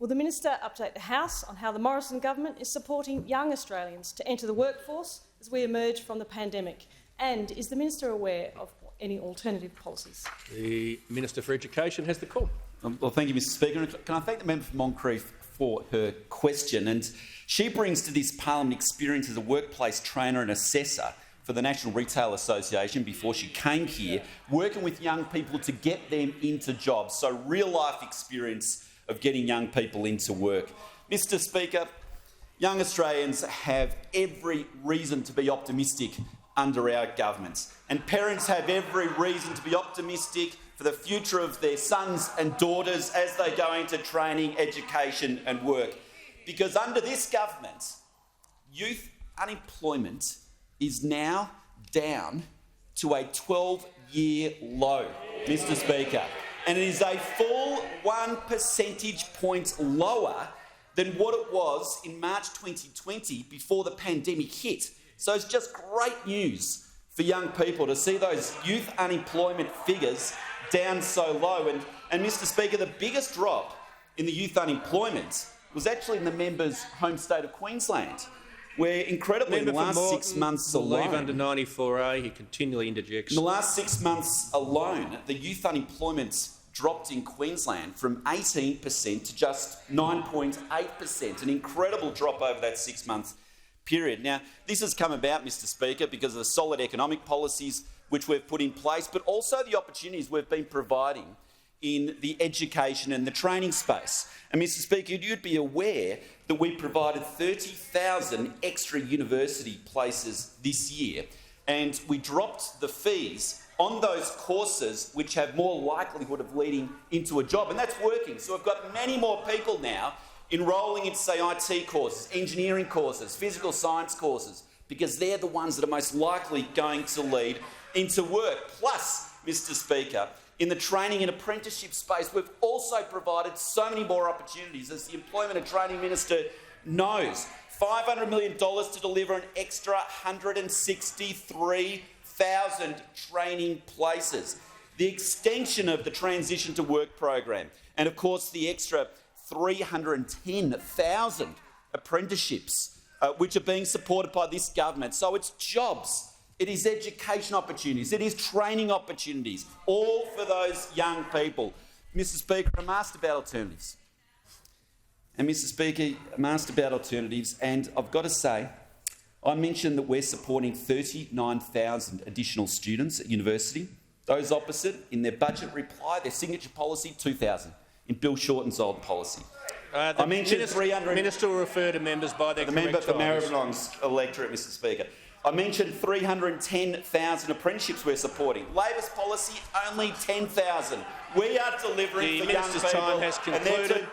Will the Minister update the House on how the Morrison government is supporting young Australians to enter the workforce as we emerge from the pandemic? And is the Minister aware of any alternative policies? The Minister for Education has the call. Well, thank you, Mr Speaker. Can I thank the member for Moncrief for her question? And she brings to this parliament experience as a workplace trainer and assessor for the National Retail Association before she came here, working with young people to get them into jobs. So real-life experience of getting young people into work. Mr Speaker, young Australians have every reason to be optimistic under our government, and parents have every reason to be optimistic for the future of their sons and daughters as they go into training, education and work. Because under this government, youth unemployment is now down to a 12-year low, Mr Speaker, and it is a full 1 percentage point lower than what it was in March 2020 before the pandemic hit. So it's just great news for young people to see those youth unemployment figures down so low. And Mr Speaker, the biggest drop in the youth unemployment was actually in the member's home state of Queensland, where incredibly in the last 6 months alone— Leave under 94A, he continually interjects. In the last 6 months alone, the youth unemployment dropped in Queensland from 18% to just 9.8%, an incredible drop over that 6-month period. Now, this has come about, Mr Speaker, because of the solid economic policies which we've put in place, but also the opportunities we've been providing in the education and the training space. And Mr Speaker, you'd be aware that we provided 30,000 extra university places this year, and we dropped the fees on those courses which have more likelihood of leading into a job, and that's working. So we've got many more people now enrolling into, say, IT courses, engineering courses, physical science courses, because they're the ones that are most likely going to lead into work. Plus, Mr Speaker, in the training and apprenticeship space, we've also provided so many more opportunities. As the Employment and Training Minister knows, $500 million to deliver an extra 163,000 training places, the extension of the Transition to Work program, and of course the extra 310,000 apprenticeships which are being supported by this government. So it's jobs, it is education opportunities, it is training opportunities, all for those young people. Mr Speaker, I'm asked about alternatives. And Mr Speaker, I'm asked about alternatives, and I've got to say, I mentioned that we're supporting 39,000 additional students at university. Those opposite, in their budget reply, their signature policy, 2,000 in Bill Shorten's old policy. I mentioned 300. Minister will refer to members by their correct titles. The member for Maribyrnong's electorate, Mr Speaker. I mentioned 310,000 apprenticeships we're supporting. Labor's policy, only 10,000. We are delivering for young people. The minister's time has concluded.